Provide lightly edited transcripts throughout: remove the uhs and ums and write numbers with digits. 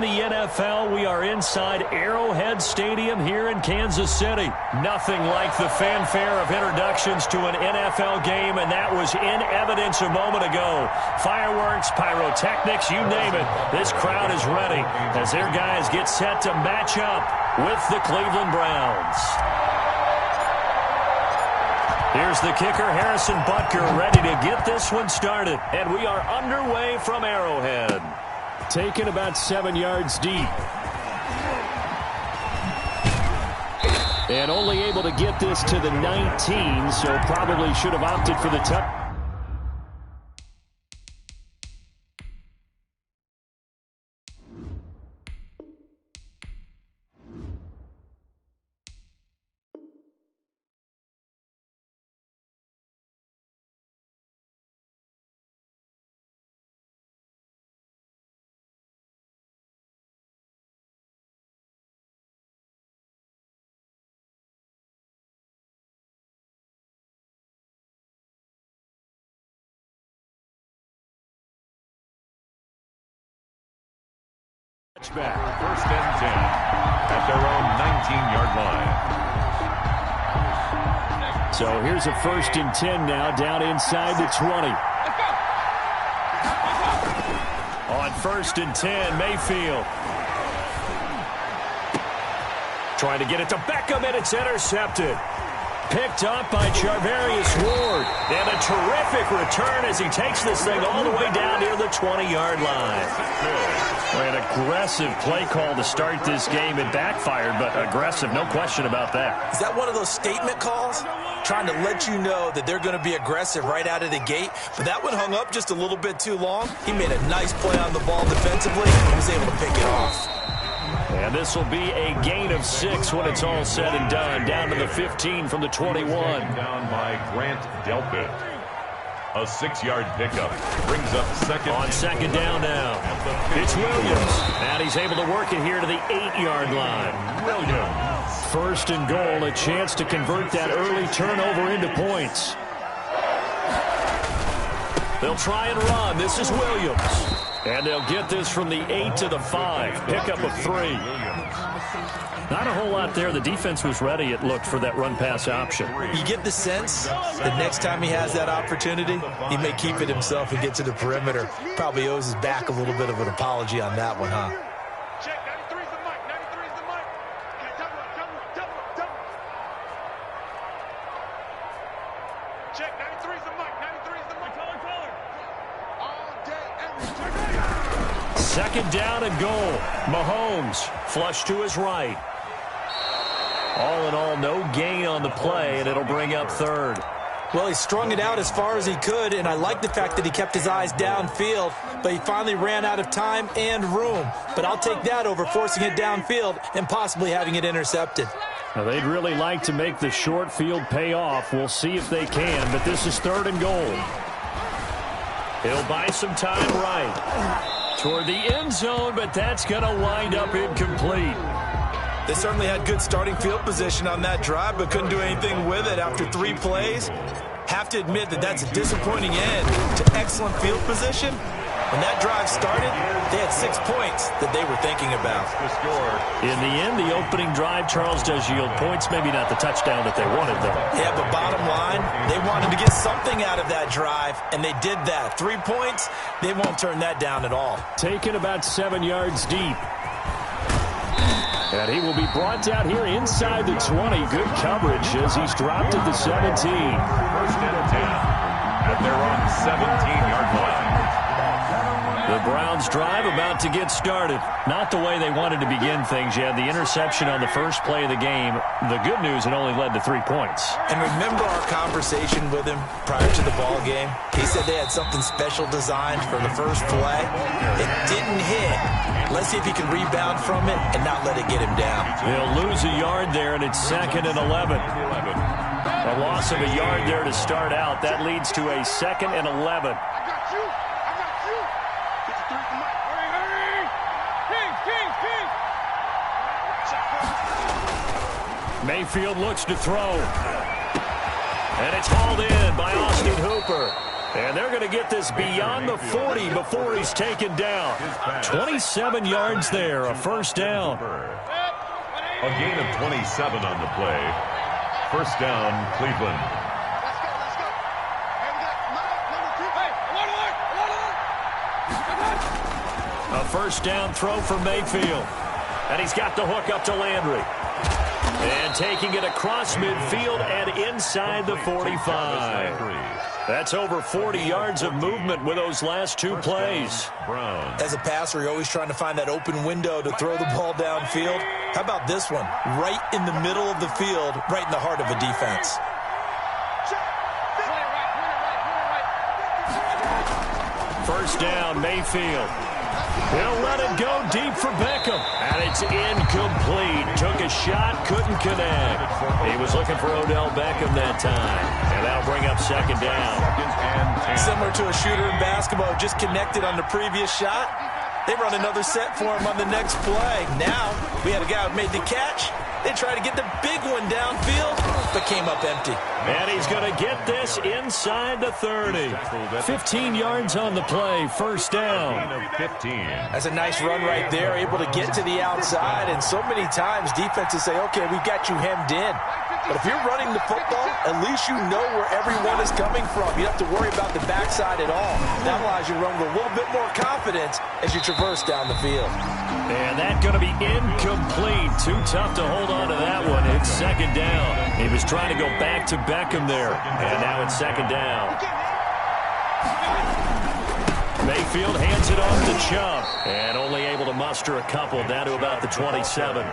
in the NFL. We are inside Arrowhead Stadium here in Kansas City. Nothing like the fanfare of introductions to an NFL game, and that was in evidence a moment ago. Fireworks, pyrotechnics, you name it. This crowd is ready as their guys get set to match up with the Cleveland Browns. Here's the kicker, Harrison Butker, ready to get this one started. And we are underway from Arrowhead. Taken about 7 yards deep. And only able to get this to the 19, so probably should have opted for the touchdown. Back, 1st and 10 at their own 19-yard line. So here's a 1st and 10 now, down inside the 20. On 1st and 10, Mayfield. Trying to get it to Beckham, and it's intercepted. Picked up by Charvarius Ward. And a terrific return as he takes this thing all the way down near the 20-yard line. An aggressive play call to start this game. It backfired, but aggressive, no question about that. Is that one of those statement calls? Trying to let you know that they're going to be aggressive right out of the gate. But that one hung up just a little bit too long. He made a nice play on the ball defensively and was able to pick it off. And this will be a gain of 6 when it's all said and done. Down to the 15 from the 21. Down by Grant Delpit. A 6-yard pickup brings up second. On 2nd down now. It's Williams. And he's able to work it here to the 8-yard line. Williams. 1st and goal, a chance to convert that early turnover into points. They'll try and run. This is Williams. And they'll get this from the 8 to the 5. Pickup of 3. Not a whole lot there. The defense was ready, it looked, for that run-pass option. You get the sense that next time he has that opportunity, he may keep it himself and get to the perimeter. Probably owes his back a little bit of an apology on that one, huh? Check, 93 is the mic. 93 is the mic. Okay, double up. Check, 93 is the mic. 93 is the mic. Color. All day, every day. 2nd down and goal. Mahomes flush to his right. All in all, no gain on the play, and it'll bring up 3rd. Well, he strung it out as far as he could, and I like the fact that he kept his eyes downfield, but he finally ran out of time and room. But I'll take that over forcing it downfield and possibly having it intercepted. Now, they'd really like to make the short field pay off. We'll see if they can, but this is 3rd and goal. He'll buy some time right toward the end zone, but that's going to wind up incomplete. They certainly had good starting field position on that drive, but couldn't do anything with it after 3 plays. Have to admit that that's a disappointing end to excellent field position. When that drive started, they had 6 points that they were thinking about. In the end, the opening drive, Charles, does yield points. Maybe not the touchdown that they wanted, though. Yeah, but bottom line, they wanted to get something out of that drive, and they did that. 3 points, they won't turn that down at all. Taken about 7 yards deep. And he will be brought down here inside the 20. Good coverage as he's dropped at the 17. 1st and 10 at their own 17-yard line. The Browns drive about to get started. Not the way they wanted to begin things. You had the interception on the first play of the game. The good news, it only led to 3 points. And remember our conversation with him prior to the ball game? He said they had something special designed for the first play. It didn't hit. Let's see if he can rebound from it and not let it get him down. They'll lose a yard there, and it's 2nd and 11. A loss of a yard there to start out. That leads to a 2nd and 11. Mayfield looks to throw. And it's hauled in by Austin Hooper. And they're going to get this beyond the 40 before he's taken down. 27 yards there, a first down. A gain of 27 on the play. First down, Cleveland. Let's go. Hey, we got number 2. Hey, A first down throw for Mayfield. And he's got the hook up to Landry. And taking it across midfield and inside the 45. That's over 40 yards of movement with those last two plays. As a passer, you're always trying to find that open window to throw the ball downfield. How about this one? Right in the middle of the field, right in the heart of a defense. First down, Mayfield. He'll let it go deep for Beckham. And it's incomplete. Took a shot, couldn't connect. He was looking for Odell Beckham that time. And that'll bring up second down. Similar to a shooter in basketball, just connected on the previous shot. They run another set for him on the next play. Now, we had a guy who made the catch. They tried to get the big one downfield, but came up empty. And he's going to get this inside the 30. 15 yards on the play, first down. That's a nice run right there, able to get to the outside. And so many times defenses say, okay, we got you hemmed in. But if you're running the football, at least you know where everyone is coming from. You don't have to worry about the backside at all. That allows you to run with a little bit more confidence as you traverse down the field. And that's going to be incomplete. Too tough to hold on to that one. It's second down. He was trying to go back to Beckham there. And now it's second down. Mayfield hands it off to Chubb. And only able to muster a couple down to about the 27.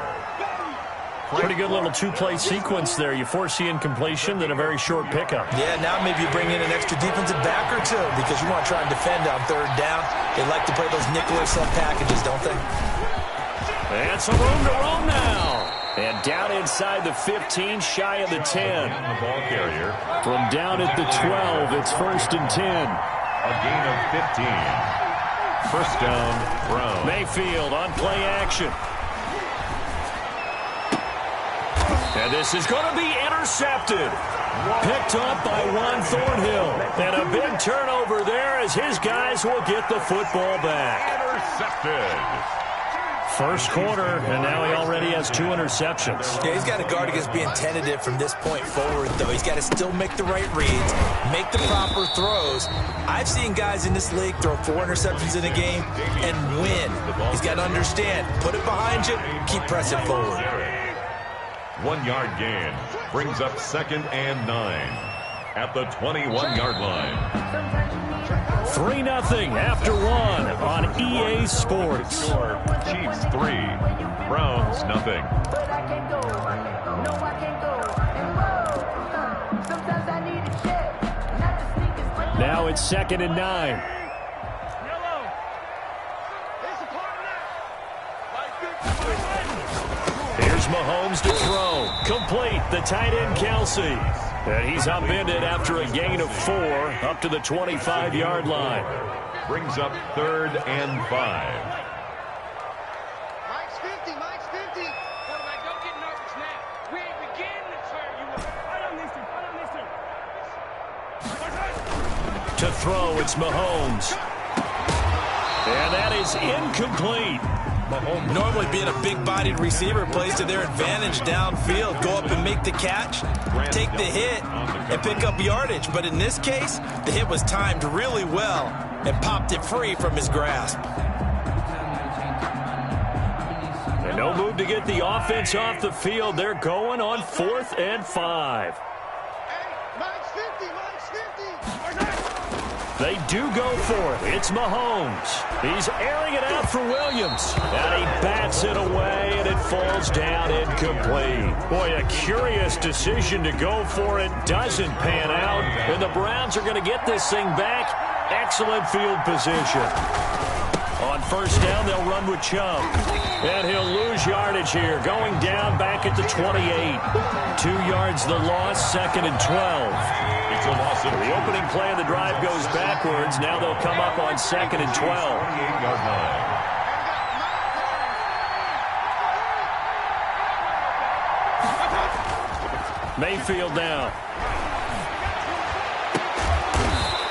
Pretty good little two-play sequence there. You force the incompletion, then a very short pickup. Yeah, now maybe you bring in an extra defensive back or two because you want to try and defend on third down. They like to play those nickel or sub packages, don't they? And some room to roam now. And down inside the 15, shy of the 10. The ball carrier. From down at the 12, it's first and 10. A gain of 15. First down, Brown. Mayfield on play action. And this is going to be intercepted. Picked up by Juan Thornhill. And a big turnover there as his guys will get the football back. Intercepted. First quarter, and now he already has 2 interceptions. Yeah, he's got to guard against being tentative from this point forward, though. He's got to still make the right reads, make the proper throws. I've seen guys in this league throw 4 interceptions in a game and win. He's got to understand, put it behind you, keep pressing forward. 1 yard gain brings up second and 9 at the 21-yard line. 3-0 after 1 on EA Sports. Chiefs 3, Browns nothing. Now it's second and 9. Here's Mahomes to throw. Complete. The tight end, Kelsey. And he's upended after a gain of 4 up to the 25-yard line. Brings up third and 5. Mike's 50. Quarterback, don't get nervous now. We ain't beginning to turn you up. Fight on this thing. To throw, it's Mahomes. And that is incomplete. Mahomes, normally being a big-bodied receiver, plays to their advantage downfield. Go up and make the catch, take the hit, and pick up yardage. But in this case, the hit was timed really well and popped it free from his grasp. And no move to get the offense off the field. They're going on 4th and 5. Hey, Mike's 50. They do go for it. It's Mahomes. He's airing it out for Williams. And he bats it away, and it falls down incomplete. Boy, a curious decision to go for it. Doesn't pan out. And the Browns are going to get this thing back. Excellent field position. On first down, they'll run with Chubb. And he'll lose yardage here. Going down back at the 28. 2 yards the loss, second and 12. It's a loss of the opening play of the drive goes backwards. Now they'll come up on second and 12. 28-yard line. Mayfield down.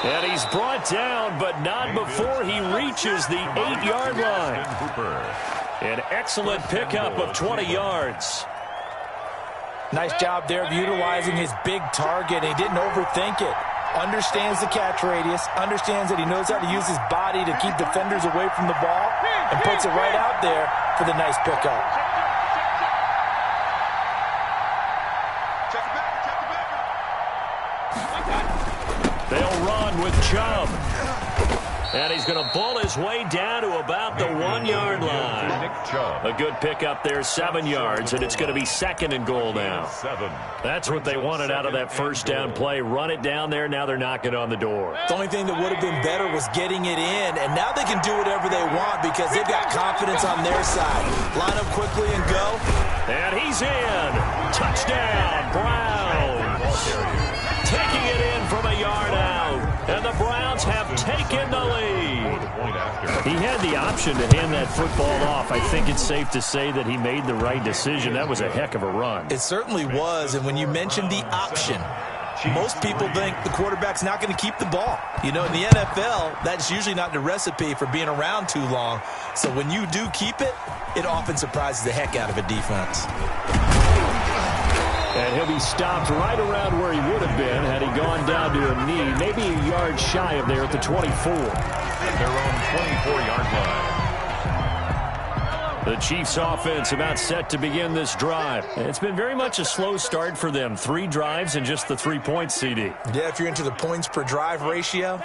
And he's brought down, but not before he reaches the 8-yard line. An excellent pickup of 20 yards. Nice job there of utilizing his big target. He didn't overthink it. Understands the catch radius, understands that he knows how to use his body to keep defenders away from the ball, and puts it right out there for the nice pickup. They'll run with Chubb. And he's going to bull his way down to about the 1-yard line. A good pickup there, 7 yards, and it's going to be 2nd and goal now. That's what they wanted out of that first down play. Run it down there. Now they're knocking on the door. The only thing that would have been better was getting it in, and now they can do whatever they want because they've got confidence on their side. Line up quickly and go. And he's in. Touchdown, Browns. Taking it in from a yard out. And the Browns have taken the lead. He had the option to hand that football off. I think it's safe to say that he made the right decision. That was a heck of a run. It certainly was, and when you mentioned the option, most people think the quarterback's not going to keep the ball. You know, in the NFL, that's usually not the recipe for being around too long. So when you do keep it, it often surprises the heck out of a defense. And he'll be stopped right around where he would have been had he gone down to a knee, maybe a yard shy of there at the 24. At their own 24-yard line. The Chiefs offense about set to begin this drive. It's been very much a slow start for them. 3 drives and just the 3 points, CD. Yeah, if you're into the points per drive ratio,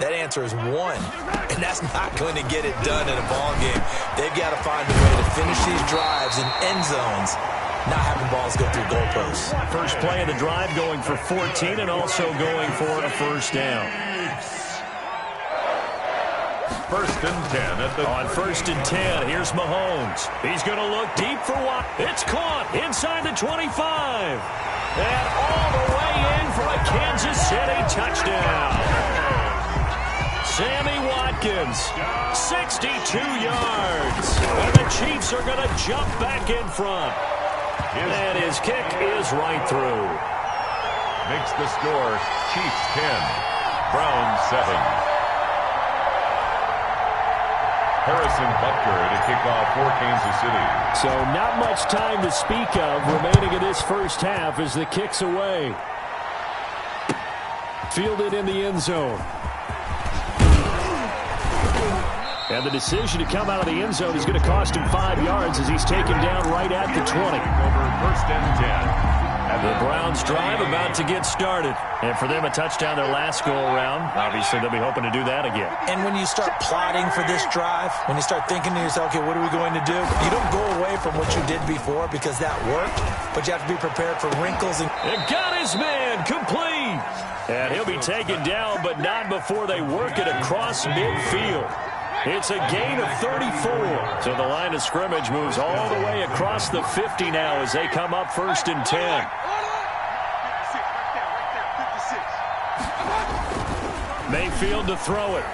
that answer is 1. And that's not going to get it done in a ball game. They've got to find a way to finish these drives in end zones, not having balls go through goalposts. First play of the drive going for 14 and also going for a first down. 1st and 10 at the... On 1st and 10, here's Mahomes. He's going to look deep for one. It's caught inside the 25. And all the way in for a Kansas City touchdown. Sammy Watkins, 62 yards. And the Chiefs are going to jump back in front. And his kick is right through. Makes the score Chiefs 10, Browns 7. Harrison Butker to kick off for Kansas City. So not much time to speak of remaining in this first half as the kick's away. Fielded in the end zone. And the decision to come out of the end zone is going to cost him 5 yards as he's taken down right at the 20. Over 1st and 10. The Browns drive about to get started. And for them, a touchdown their last go-around. Obviously, they'll be hoping to do that again. And when you start plotting for this drive, when you start thinking to yourself, okay, what are we going to do? You don't go away from what you did before because that worked, but you have to be prepared for wrinkles. And got his man complete. And he'll be taken down, but not before they work it across midfield. It's a gain of 34. So the line of scrimmage moves all the way across the 50 now as they come up 1st and 10. Mayfield to throw it.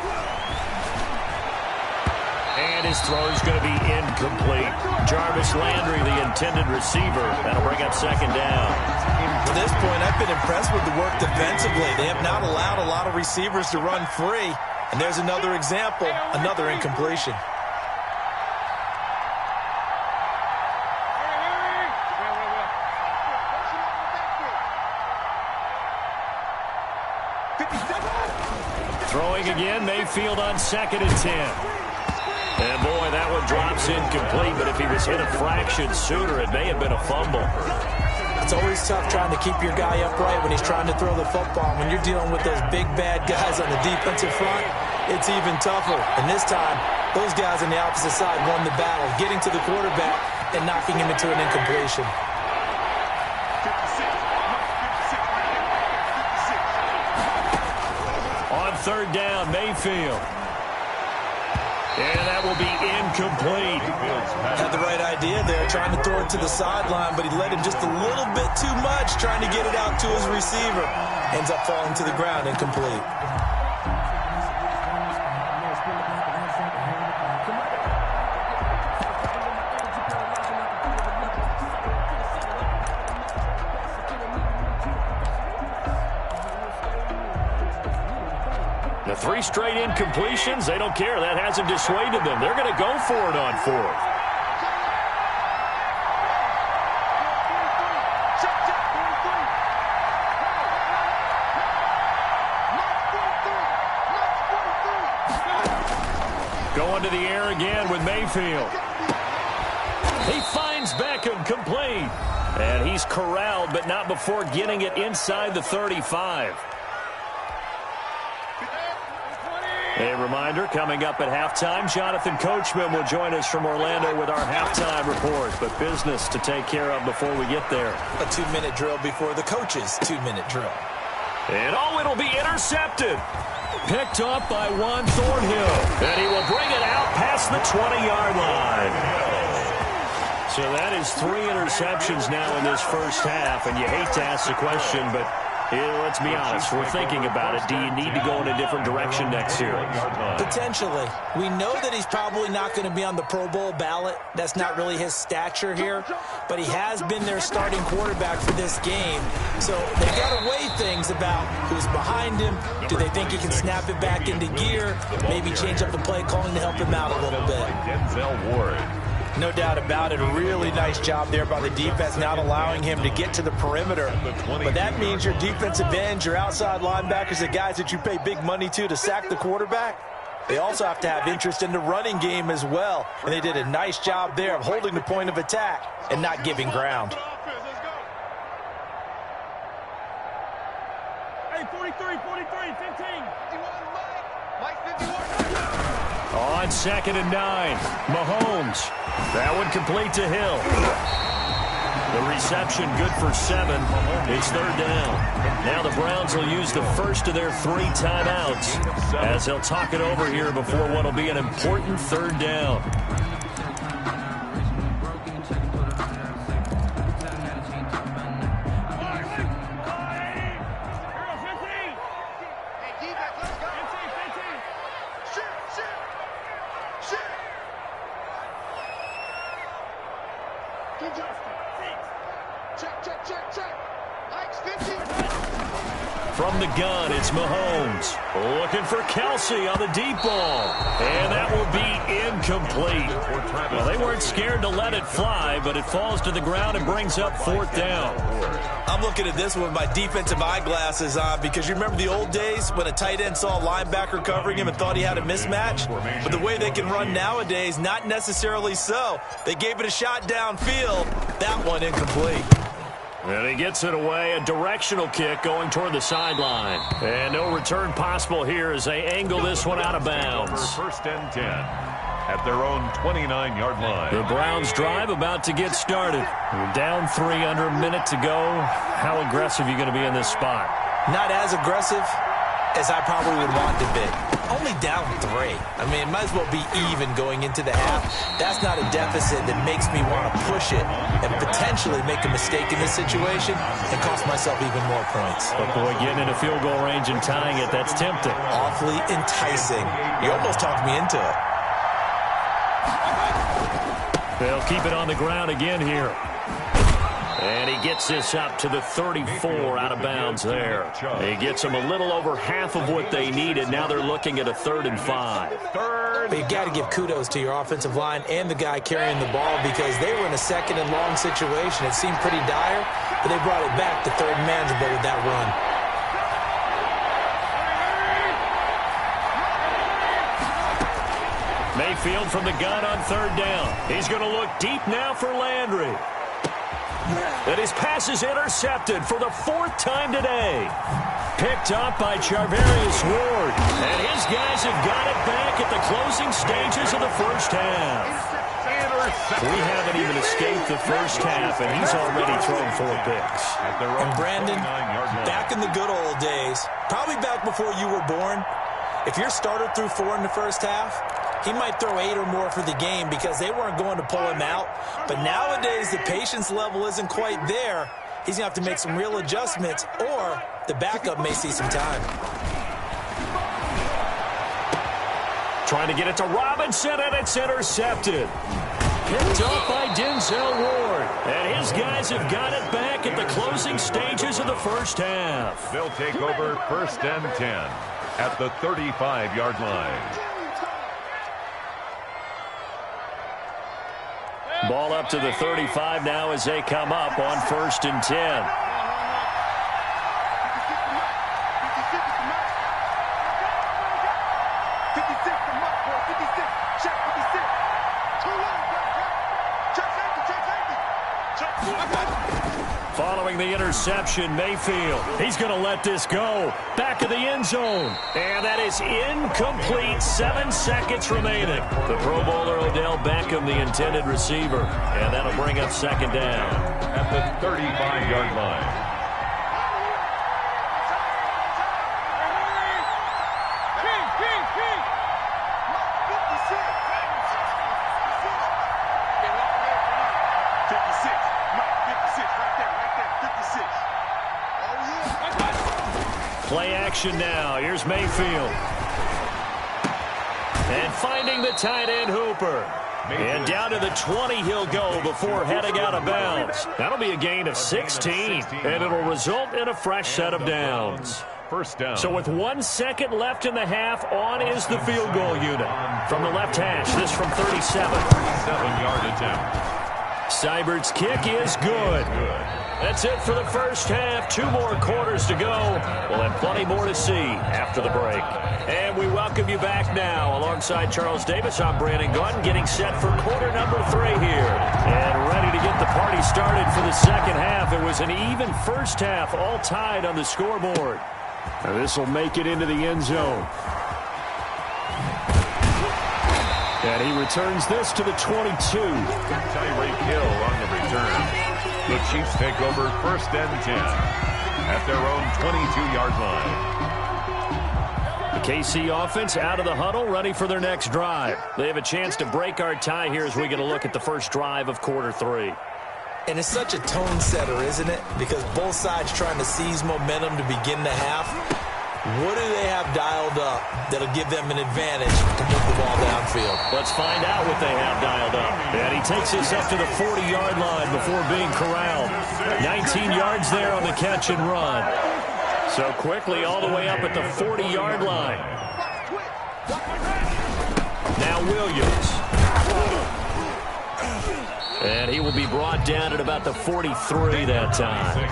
And his throw is going to be incomplete. Jarvis Landry, the intended receiver. That'll bring up 2nd down. To this point, I've been impressed with the work defensively. They have not allowed a lot of receivers to run free. And there's another example, another incompletion. Throwing again, Mayfield on 2nd and 10. And boy, that one drops incomplete, but if he was hit a fraction sooner, it may have been a fumble. It's always tough trying to keep your guy upright when he's trying to throw the football. When you're dealing with those big, bad guys on the defensive front, it's even tougher. And this time, those guys on the opposite side won the battle, getting to the quarterback and knocking him into an incompletion. On 3rd down, Mayfield. And that will be incomplete. Had the right idea there, trying to throw it to the sideline, but he let him just a little bit too much, trying to get it out to his receiver. Ends up falling to the ground, incomplete. The 3 straight incompletions, they don't care. That hasn't dissuaded them. They're going to go for it on 4th. Going to the air again with Mayfield. He finds Beckham complete. And he's corralled, but not before getting it inside the 35. A reminder, coming up at halftime, Jonathan Coachman will join us from Orlando with our halftime report. But business to take care of before we get there. A 2-minute drill before the coach's 2-minute drill. And it'll be intercepted. Picked off by Juan Thornhill. And he will bring it out past the 20-yard line. So that is 3 interceptions now in this first half. And you hate to ask the question, but let's be honest. We're thinking about it. Do you need to go in a different direction next year? Potentially. We know that he's probably not going to be on the Pro Bowl ballot. That's not really his stature here. But he has been their starting quarterback for this game. So they've got to weigh things about who's behind him. Do they think he can snap it back into gear? Maybe change up the play calling to help him out a little bit. Denzel Ward. No doubt about it. A really nice job there by the defense, not allowing him to get to the perimeter. But that means your defensive ends, your outside linebackers, the guys that you pay big money to sack the quarterback, they also have to have interest in the running game as well. And they did a nice job there of holding the point of attack and not giving ground. Hey, 43, 15. Mike 51. On 2nd and 9, Mahomes. That one complete to Hill. The reception good for 7. It's 3rd down. Now the Browns will use the first of their 3 timeouts as they'll talk it over here before what will be an important 3rd down. From the gun, it's Mahomes. Looking for Kelsey on the deep ball. And that will be incomplete. Well, they weren't scared to let it fly, but it falls to the ground and brings up 4th down. I'm looking at this one with my defensive eyeglasses on because you remember the old days when a tight end saw a linebacker covering him and thought he had a mismatch? But the way they can run nowadays, not necessarily so. They gave it a shot downfield. That one incomplete. And he gets it away, a directional kick going toward the sideline. And no return possible here as they angle this one out of bounds. 1st and 10 at their own 29-yard line. The Browns drive about to get started. We're down 3 under a minute to go. How aggressive are you going to be in this spot? Not as aggressive as I probably would want to be. Only down 3. I mean, it might as well be even going into the half. That's not a deficit that makes me want to push it and potentially make a mistake in this situation and cost myself even more points. But boy, getting in a field goal range and tying it, that's tempting. Awfully enticing. You almost talked me into it. They'll keep it on the ground again here. And he gets this up to the 34 out of bounds there. He gets them a little over half of what they needed. Now they're looking at a 3rd and 5. But you got to give kudos to your offensive line and the guy carrying the ball because they were in a 2nd and long situation. It seemed pretty dire, but they brought it back to 3rd and manageable with that run. Mayfield from the gun on 3rd down. He's going to look deep now for Landry. And his pass is intercepted for the 4th time today. Picked up by Charvarius Ward. And his guys have got it back at the closing stages of the first half. We haven't even escaped the first half, and he's already thrown 4 picks. And Brandon, back in the good old days, probably back before you were born, if your starter threw 4 in the first half, he might throw 8 or more for the game because they weren't going to pull him out. But nowadays, the patience level isn't quite there. He's going to have to make some real adjustments, or the backup may see some time. Trying to get it to Robinson, and it's intercepted. Picked up by Denzel Ward. And his guys have got it back at the closing stages of the first half. They'll take over 1st and 10. at the 35-yard line. Ball up to the 35 now as they come up on 1st and 10. Following the interception, Mayfield, he's going to let this go. Back of the end zone. And that is incomplete. 7 seconds remaining. The Pro Bowler Odell Beckham, the intended receiver. And that'll bring up 2nd down. At the 35-yard line. Play action now. Here's Mayfield. And finding the tight end Hooper. And down to the 20 he'll go before heading out of bounds. That'll be a gain of 16. And it'll result in a fresh set of downs. 1st down. So with 1 second left in the half, on is the field goal unit. From the left hash, this from 37. 37-yard attempt. Seibert's kick is good. That's it for the first half. 2 more quarters to go. We'll have plenty more to see after the break. And we welcome you back now. Alongside Charles Davis, I'm Brandon Gunn, getting set for quarter number 3 here. And ready to get the party started for the second half. It was an even first half, all tied on the scoreboard. Now this will make it into the end zone. And he returns this to the 22. Tyreek Hill on the return. The Chiefs take over 1st and 10 at their own 22-yard line. The KC offense out of the huddle, ready for their next drive. They have a chance to break our tie here as we get a look at the first drive of quarter 3. And it's such a tone setter, isn't it? Because both sides trying to seize momentum to begin the half. What do they have dialed up that'll give them an advantage to move the ball downfield? Let's find out what they have dialed up. And he takes us up to the 40-yard line before being corralled. 19 yards there on the catch and run. So quickly all the way up at the 40-yard line. Now Williams. And he will be brought down at about the 43 that time.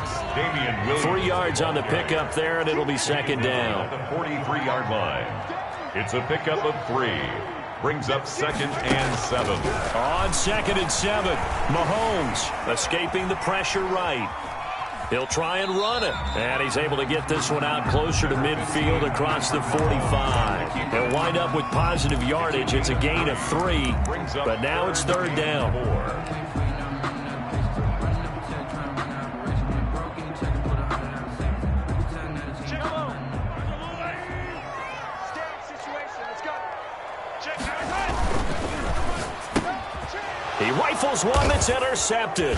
3 yards on the pickup there, and it'll be 2nd down. The 43-yard line. It's a pickup of 3. Brings up 2nd and 7. On 2nd and 7, Mahomes escaping the pressure right. He'll try and run it. And he's able to get this one out closer to midfield across the 45. He'll wind up with positive yardage. It's a gain of 3, but now it's 3rd down. He rifles one that's intercepted.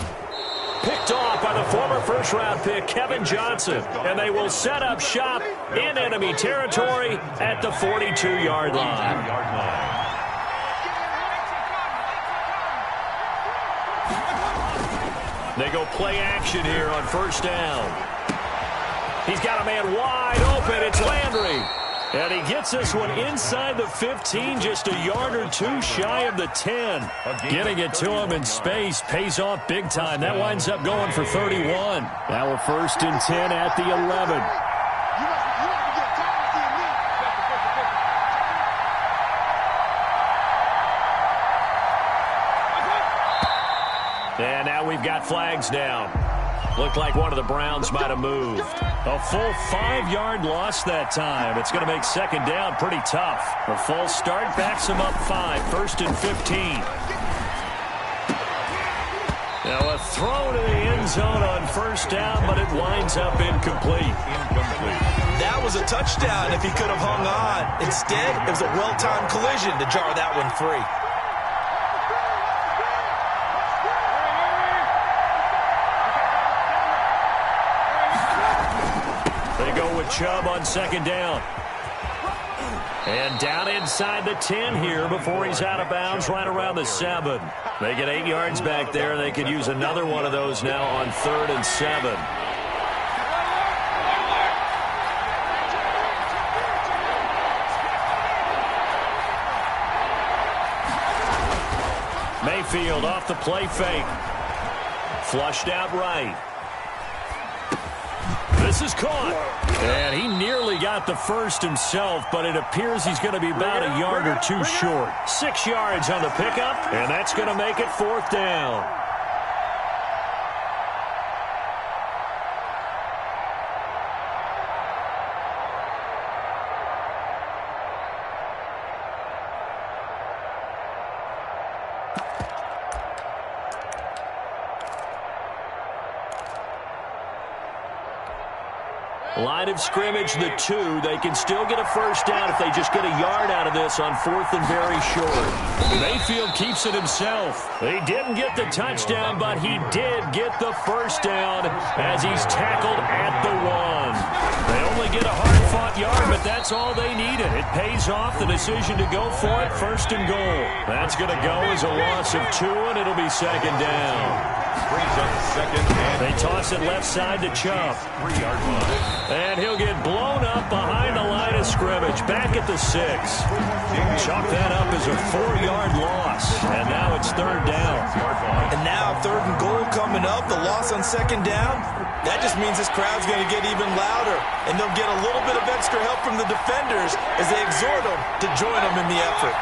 Picked off by the former first-round pick, Kevin Johnson. And they will set up shop in enemy territory at the 42-yard line. They go play action here on 1st down. He's got a man wide open. It's Landry. And he gets this one inside the 15, just a yard or 2 shy of the 10. Getting it to him in space pays off big time. That winds up going for 31. Now a 1st and 10 at the 11. And now we've got flags down. Looked like one of the Browns might have moved. A full 5-yard loss that time. It's going to make 2nd down pretty tough. A false start backs him up 5. 1st and 15. Now a throw to the end zone on 1st down, but it winds up incomplete. That was a touchdown if he could have hung on. Instead, it was a well-timed collision to jar that one free. Chubb on 2nd down. And down inside the 10 here before he's out of bounds right around the 7. They get 8 yards back there. They could use another one of those now on 3rd and 7. Mayfield off the play fake. Flushed out right. This is caught. And he nearly got the first himself, but it appears he's going to be about a yard or two short. 6 yards on the pickup, and that's going to make it 4th down. Line of scrimmage, the 2. They can still get a first down if they just get a yard out of this on 4th and very short. Mayfield keeps it himself. He didn't get the touchdown, but he did get the first down as he's tackled at the 1. They only get a hard-fought yard, but that's all they needed. It pays off the decision to go for it, 1st and goal. That's going to go as a loss of 2, and it'll be 2nd down. Brings up 2nd and They toss it left side to Chubb. 3-yard line. And he'll get blown up behind the line of scrimmage. Back at the 6. Chalk that up as a 4-yard loss. And now it's 3rd down. And now 3rd and goal coming up. The loss on 2nd down. That just means this crowd's going to get even louder. And they'll get a little bit of extra help from the defenders as they exhort them to join them in the effort.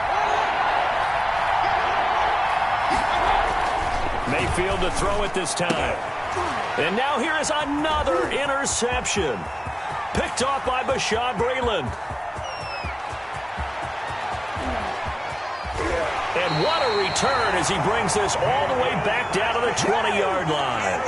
Mayfield to throw it this time. And now here is another interception. Picked off by Bashaud Breeland. And what a return as he brings this all the way back down to the 20-yard line.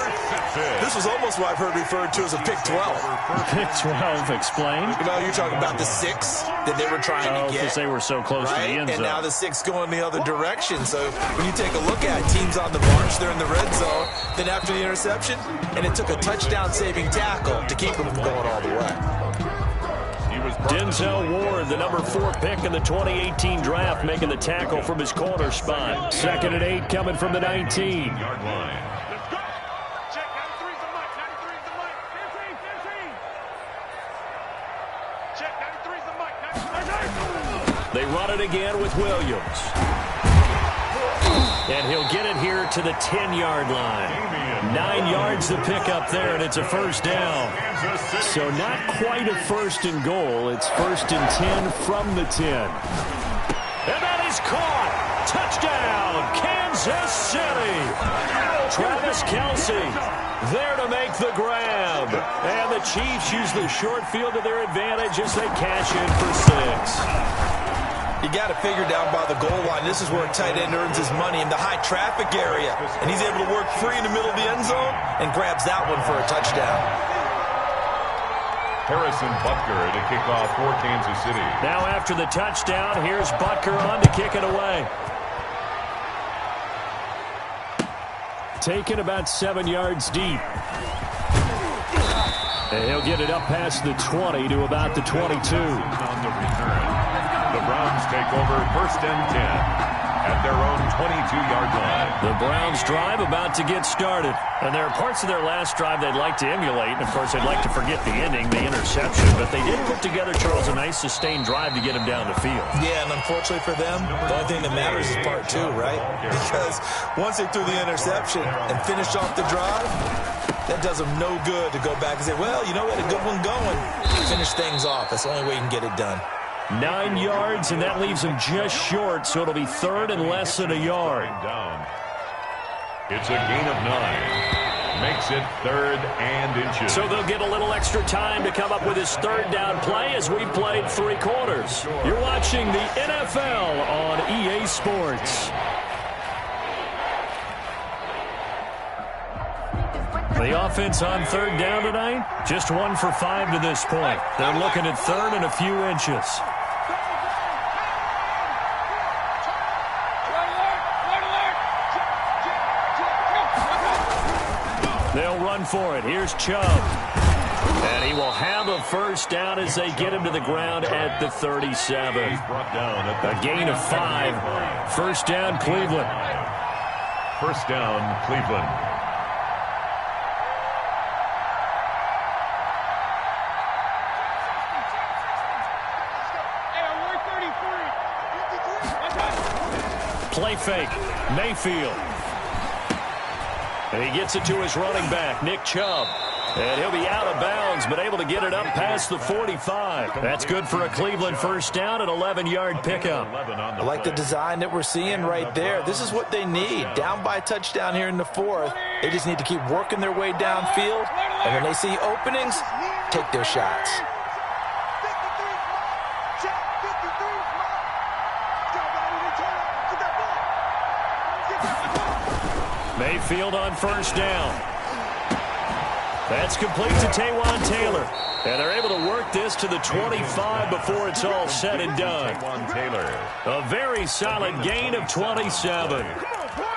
This was almost what I've heard referred to as a pick 12. Pick 12, explain. You know, you're talking about the 6 that they were trying to get. Because they were so close to the end zone. And now the 6 going the other direction. So when you take a look at teams on the march, they're in the red zone. Then after the interception, and it took a touchdown-saving tackle to keep them from going all the way. Denzel Ward, the number 4 pick in the 2018 draft, making the tackle from his corner spot. 2nd and 8 coming from the 19. Yard line. Let's go. Check. 93's the mic. 93's the mic. 15. Check. 93's the mic. 93. They run it again with Williams. And he'll get it here to the 10-yard line. 9 yards to pick up there, and it's a 1st down. So not quite a 1st and goal. It's 1st and 10 from the 10. And that is caught. Touchdown, Kansas City. Travis Kelce there to make the grab. And the Chiefs use the short field to their advantage as they cash in for 6. You got to figure down by the goal line. This is where a tight end earns his money in the high traffic area. And he's able to work free in the middle of the end zone and grabs that one for a touchdown. Harrison Butker to kick off for Kansas City. Now after the touchdown, here's Butker on to kick it away. Taken about 7 yards deep. And he'll get it up past the 20 to about the 22. On the return. The Browns take over 1st and 10 at their own 22-yard line. The Browns drive about to get started. And there are parts of their last drive they'd like to emulate. And, of course, they'd like to forget the ending, the interception. But they did put together, Charles, a nice sustained drive to get him down the field. Yeah, and unfortunately for them, the only thing that matters is part 2, right? Because once they threw the interception and finished off the drive, that does them no good to go back and say, well, you know, we had a good one going. Finish things off. That's the only way you can get it done. 9 yards, and that leaves him just short, so it'll be 3rd and less than a yard. Down. It's a gain of 9. Makes it 3rd and inches. So they'll get a little extra time to come up with his 3rd down play as we've played 3 quarters. You're watching the NFL on EA Sports. The offense on 3rd down tonight, just 1 for 5 to this point. They're looking at 3rd and a few inches. They'll run for it. Here's Chubb. And he will have a 1st down as they get him to the ground at the 37. He's brought down at A gain of 5. 1st down, Cleveland. 1st down, Cleveland. Play fake. Mayfield. And he gets it to his running back, Nick Chubb. And he'll be out of bounds, but able to get it up past the 45. That's good for a Cleveland first down, an 11-yard pickup. I like the design that we're seeing right there. This is what they need. Down by a touchdown here in the fourth. They just need to keep working their way downfield. And when they see openings, take their shots. Mayfield on first down. That's complete to Taywan Taylor. And they're able to work this to the 25 before it's all said and done. A very solid gain of 27.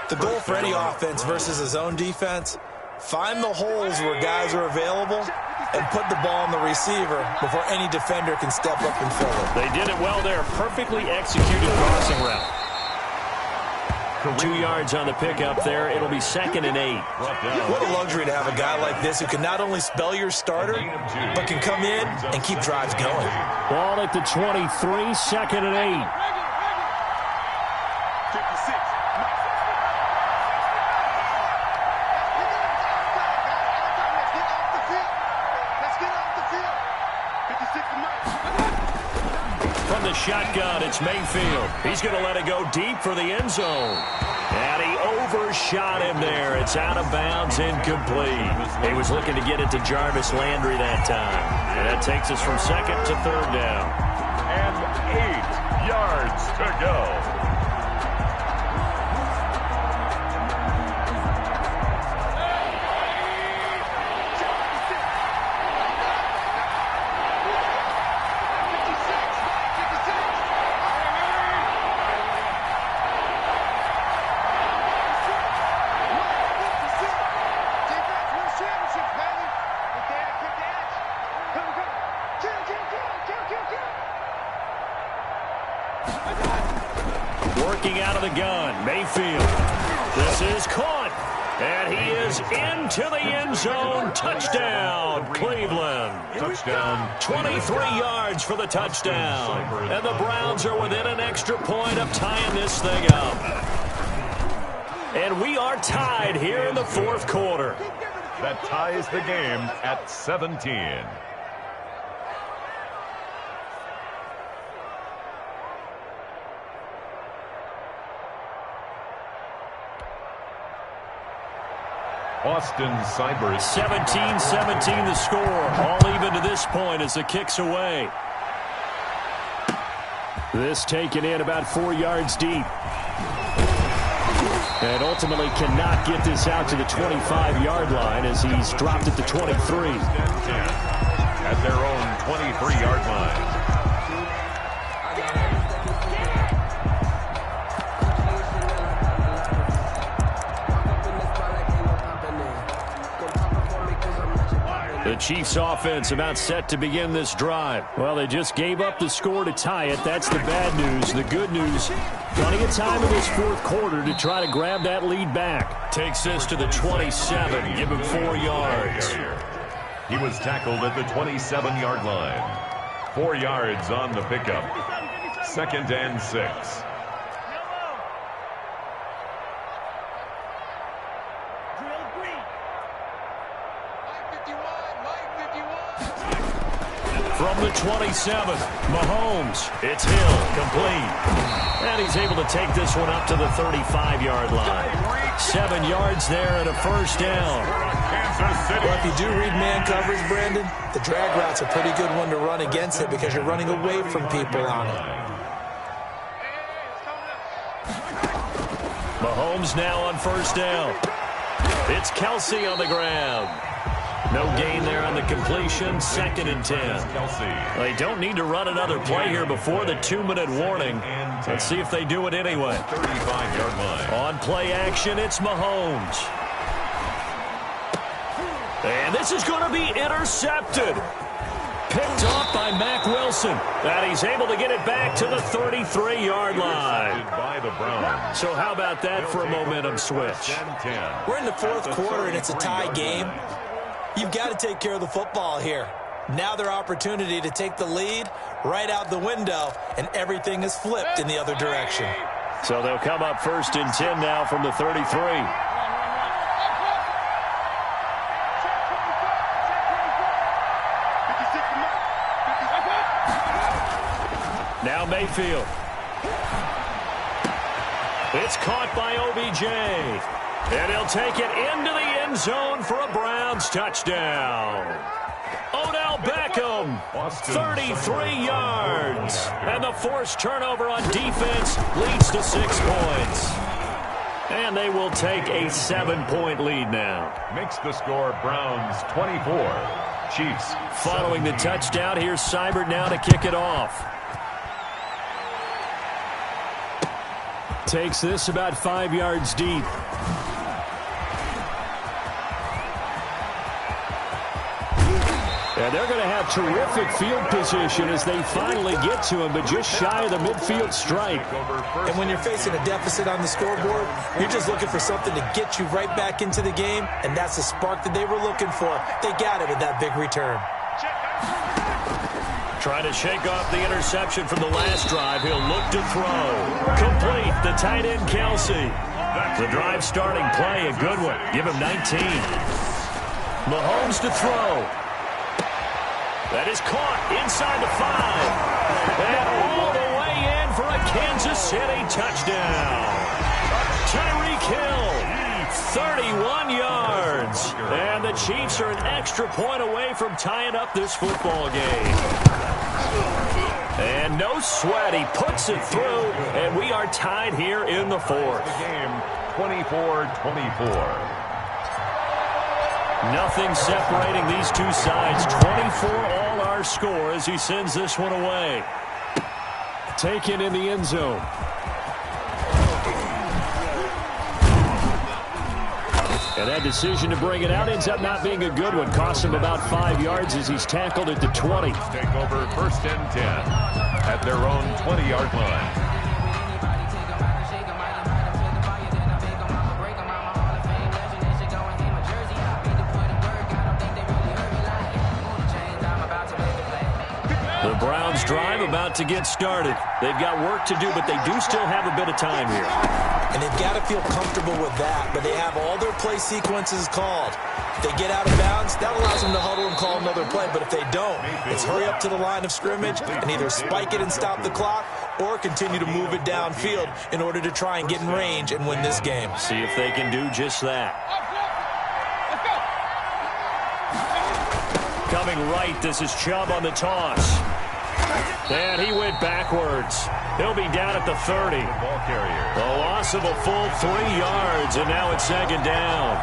The goal for any offense versus his own defense, find the holes where guys are available and put the ball on the receiver before any defender can step up and fill it. They did it well there. Perfectly executed crossing route. 2 yards on the pickup there. It'll be 2nd and 8. What a luxury to have a guy like this who can not only spell your starter, but can come in and keep drives going. Ball at the 23, 2nd and 8. 56. Let's get off the field. 56 From the shotgun, it's Mayfield. He's going to let it go deep for the end zone. And he overshot him there. It's out of bounds, incomplete. He was looking to get it to Jarvis Landry that time. And that takes us from 2nd to 3rd down. And 8 yards to go. Working out of the gun, Mayfield. This is caught. And he is into the end zone. Touchdown, Cleveland. Touchdown. 23 yards for the touchdown. And the Browns are within an extra point of tying this thing up. And we are tied here in the 4th quarter. That ties the game at 17. Austin Cybers. 17-17 the score. All even to this point as the kick's away. This taken in about 4 yards deep. And ultimately cannot get this out to the 25-yard line as he's dropped at the 23. At their own 23-yard line. The Chiefs offense about set to begin this drive. Well, they just gave up the score to tie it. That's the bad news. The good news, plenty of time in this 4th quarter to try to grab that lead back. Takes this to the 27. Give him 4 yards. He was tackled at the 27-yard line. 4 yards on the pickup. 2nd and 6. From the 27, Mahomes. It's Hill, complete. And he's able to take this one up to the 35-yard line. 7 yards there and a first down. Well, if you do read man coverage, Brandon, the drag route's a pretty good one to run against it because you're running away from people on it. Mahomes now on first down. It's Kelsey on the ground. No gain there on the completion. 2nd and 10. They don't need to run another play here before the 2-minute warning. Let's see if they do it anyway. 35-yard line. On play action, it's Mahomes. And this is going to be intercepted. Picked off by Mack Wilson. And he's able to get it back to the 33-yard line. By the Browns. So how about that for a momentum switch? We're in the 4th quarter and it's a tie game. You've got to take care of the football here. Now their opportunity to take the lead right out the window, and everything is flipped in the other direction. So they'll come up 1st and 10 now from the 33. Now Mayfield. It's caught by OBJ. And he'll take it into the end zone for a Browns touchdown. Odell Beckham, 33 yards. And the forced turnover on defense leads to 6 points. And they will take a 7-point lead now. Makes the score Browns 24. Chiefs. Following the touchdown, here's Seibert now to kick it off. Takes this about 5 yards deep. And they're going to have terrific field position as they finally get to him, but just shy of the midfield stripe. And when you're facing a deficit on the scoreboard, you're just looking for something to get you right back into the game, and that's the spark that they were looking for. They got it with that big return. Trying to shake off the interception from the last drive. He'll look to throw. Complete. The tight end, Kelsey. The drive starting play, a good one. Give him 19. Mahomes to throw. That is caught inside the 5. And all the way in for a Kansas City touchdown. Tyreek Hill, 31 yards. And the Chiefs are an extra point away from tying up this football game. And no sweat, he puts it through, and we are tied here in the 4th. The game 24-24. Nothing separating these two sides. 24 all our score as he sends this one away. Taken in the end zone. And that decision to bring it out ends up not being a good one. Costs him about 5 yards as he's tackled at the 20. Take over 1st and 10 at their own 20-yard line. The Browns drive about to get started. They've got work to do, but they do still have a bit of time here. And they've got to feel comfortable with that, but they have all their play sequences called. If they get out of bounds, that allows them to huddle and call another play. But if they don't, it's hurry up to the line of scrimmage and either spike it and stop the clock or continue to move it downfield in order to try and get in range and win this game. See if they can do just that. Coming right, this is Chubb on the toss. And he went backwards. He'll be down at the 30. Ball carrier. A loss of a full 3 yards, and now it's 2nd down.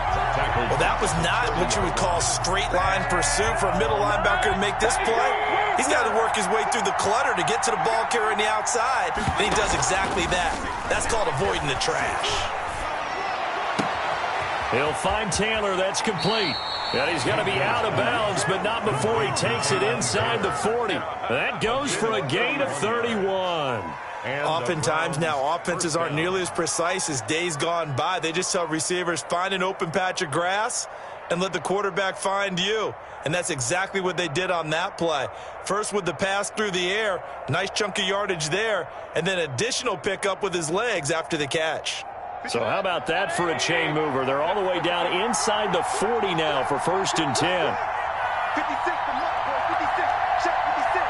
Well, that was not what you would call straight line pursuit for a middle linebacker to make this play. He's got to work his way through the clutter to get to the ball carrier on the outside, and he does exactly that. That's called avoiding the trash. He'll find Taylor. That's complete. And he's going to be out of bounds, but not before he takes it inside the 40. That goes for a gain of 31. Oftentimes now, offenses aren't nearly as precise as days gone by. They just tell receivers, find an open patch of grass and let the quarterback find you. And that's exactly what they did on that play. First with the pass through the air, nice chunk of yardage there, and then additional pickup with his legs after the catch. So how about that for a chain mover? They're all the way down inside the 40 now for 1st and 10. 56 from left, boy. 56. Check 56.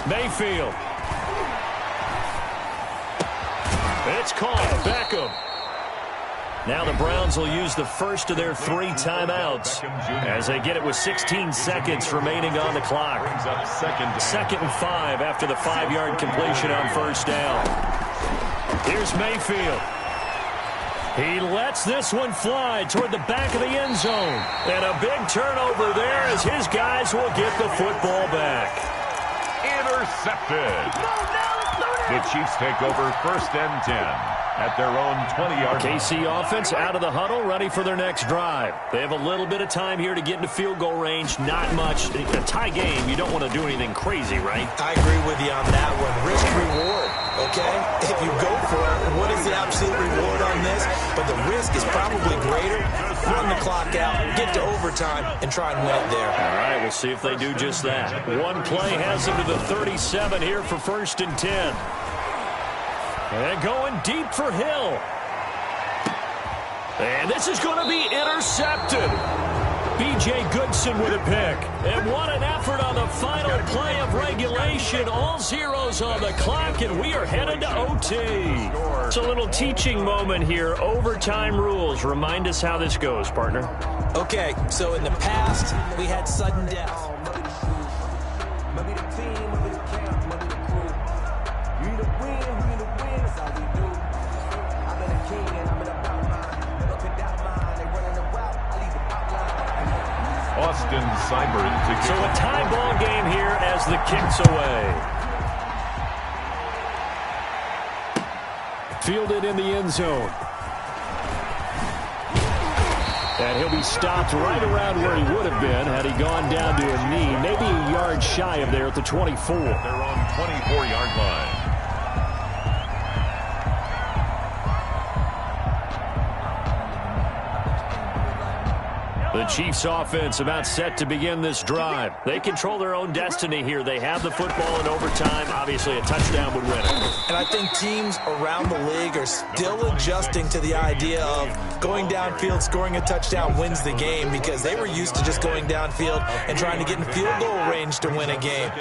Mayfield. It's caught. Beckham. Now the Browns will use the first of their 3 timeouts as they get it with 16 seconds remaining on the clock. 2nd and 5 after the 5-yard completion on 1st down. Here's Mayfield. He lets this one fly toward the back of the end zone. And a big turnover there as his guys will get the football back. Intercepted. The Chiefs take over 1st and 10. At their own 20-yard line. KC offense out of the huddle, ready for their next drive. They have a little bit of time here to get into field goal range. Not much. A tie game, you don't want to do anything crazy, right? I agree with you on that one. Risk-reward. okay? If you go for it, what is the absolute reward on this? But the risk is probably greater. Run the clock out, get to overtime, and try and win it there. All right, we'll see if they do just that. One play has them to the 37 here for 1st and 10. And going deep for Hill. And this is going to be intercepted. B.J. Goodson with a pick. And what an effort on the final play of regulation. All zeros on the clock, and we are headed to OT. It's a little teaching moment here. Overtime rules. Remind us how this goes, partner. Okay, so in the past, we had sudden death. Austin Seibert to kick. So a tie ball game here as the kick's away. Fielded in the end zone. And he'll be stopped right around where he would have been had he gone down to a knee, maybe a yard shy of there at the 24. They're on 24-yard line. The Chiefs offense about set to begin this drive. They control their own destiny here. They have the football in overtime. Obviously, a touchdown would win it. And I think teams around the league are still adjusting to the idea of going downfield, scoring a touchdown wins the game, because they were used to just going downfield and trying to get in field goal range to win a game.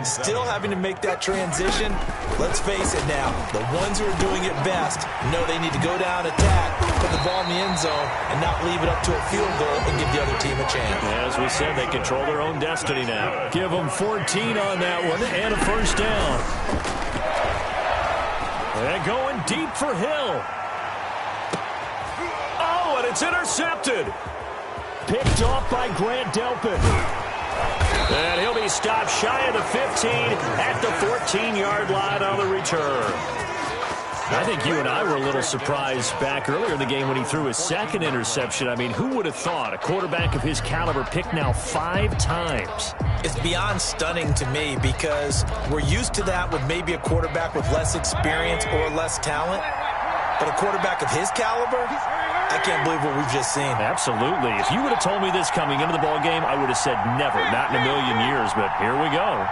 Still having to make that transition. Let's face it now, the ones who are doing it best know they need to go down, attack, put the ball in the end zone, and not leave it up to a field goal and give the other team a chance. As we said, they control their own destiny now. Give them 14 on that one and a first down. And going deep for Hill. Oh, and it's intercepted. Picked off by Grant Delpit. And he'll be stopped shy of the 15 at the 14-yard line on the return. I think you and I were a little surprised back earlier in the game when he threw his second interception. I mean, who would have thought a quarterback of his caliber picked now 5 times? It's beyond stunning to me, because we're used to that with maybe a quarterback with less experience or less talent. But a quarterback of his caliber, I can't believe what we've just seen. Absolutely. If you would have told me this coming into the ball game, I would have said never, not in a million years. But here we go.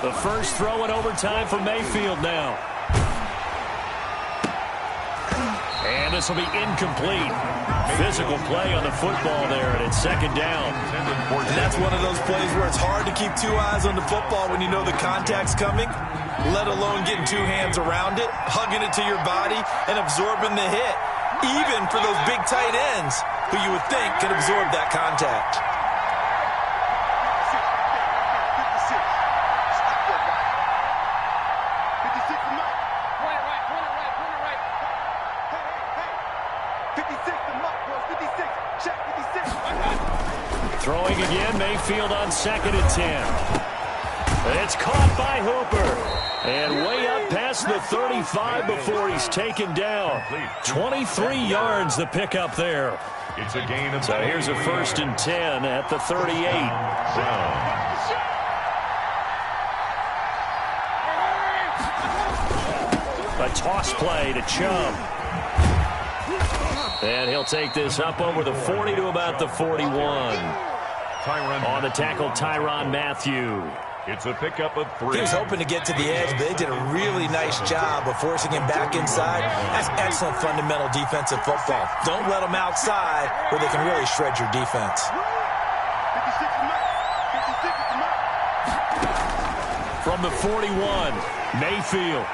The first throw in overtime for Mayfield now. And this will be incomplete. Physical play on the football there, and it's second down. And that's one of those plays where it's hard to keep 2 eyes on the football when you know the contact's coming, let alone getting 2 hands around it, hugging it to your body, and absorbing the hit, even for those big tight ends who you would think could absorb that contact. Throwing again, Mayfield on 2nd and 10. It's caught by Hooper. And way up past the 35 before he's taken down. 23 yards the pickup there. It's a gain of So here's a 1st and 10 at the 38. A toss play to Chubb. And he'll take this up over the 40 to about the 41. On the tackle, Tyrann Mathieu. It's a pickup of 3. He was hoping to get to the edge, but they did a really nice job of forcing him back inside. That's excellent fundamental defensive football. Don't let them outside where they can really shred your defense. From the 41, Mayfield.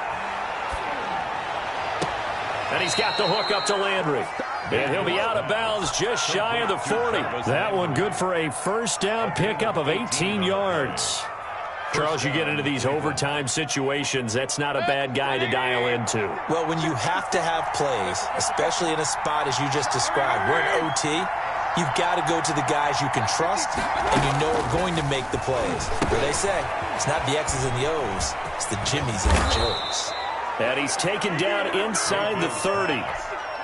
And he's got the hook up to Landry. And he'll be out of bounds just shy of the 40. That one good for a first down pickup of 18 yards. Charles, you get into these overtime situations, that's not a bad guy to dial into. Well, when you have to have plays, especially in a spot as you just described, we're in OT, you've got to go to the guys you can trust and you know are going to make the plays. Where they say, it's not the X's and the O's, it's the Jimmies and the Joes. And he's taken down inside the 30.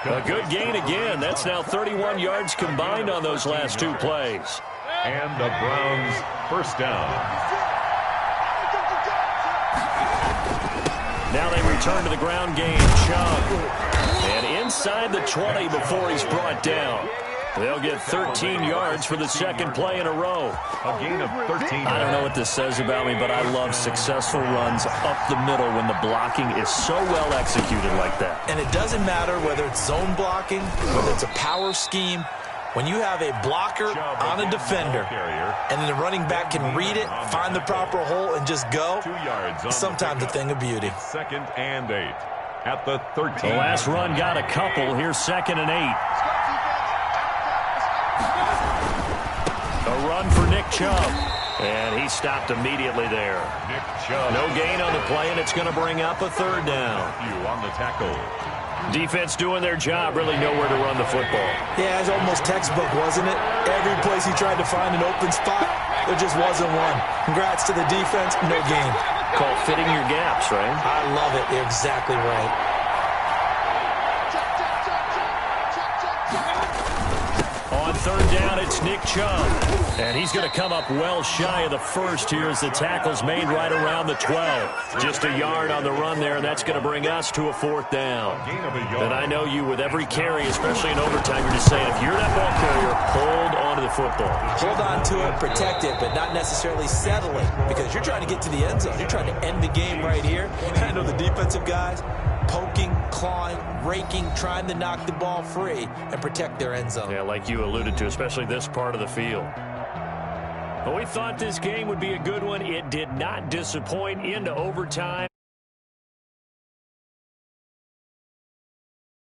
A good gain again. That's now 31 yards combined on those last two plays. And the Browns first down. Now they return to the ground game. Chubb. And inside the 20 before he's brought down. They'll get 13 yards for the second play in a row. A gain of 13. I don't know what this says about me, but I love successful runs up the middle when the blocking is so well executed like that. And it doesn't matter whether it's zone blocking, whether it's a power scheme. When you have a blocker on a defender, and then the running back can read it, find the proper hole, and just go, 2 yards. sometimes a thing of beauty. Second and 8 at the 13. The last run got a couple. Here's 2nd and 8. A run for Nick Chubb. And he stopped immediately there. Nick Chubb. No gain on the play, and it's going to bring up a third down. On the tackle. Defense doing their job, really nowhere to run the football. Yeah, it's almost textbook, wasn't it? Every place he tried to find an open spot, there just wasn't one. Congrats to the defense, no gain. Called fitting your gaps, right? I love it. You're exactly right. On third down, it's Nick Chubb. And he's going to come up well shy of the first here as the tackle's made right around the 12. Just a yard on the run there, and that's going to bring us to a fourth down. And I know you, with every carry, especially in overtime, you're just saying, if you're that ball carrier, hold on to the football. Hold on to it, protect it, but not necessarily settle it, because you're trying to get to the end zone. You're trying to end the game right here. I know the defensive guys poking, clawing, raking, trying to knock the ball free and protect their end zone. Yeah, like you alluded to, especially this part of the field. But we thought this game would be a good one. It did not disappoint into overtime.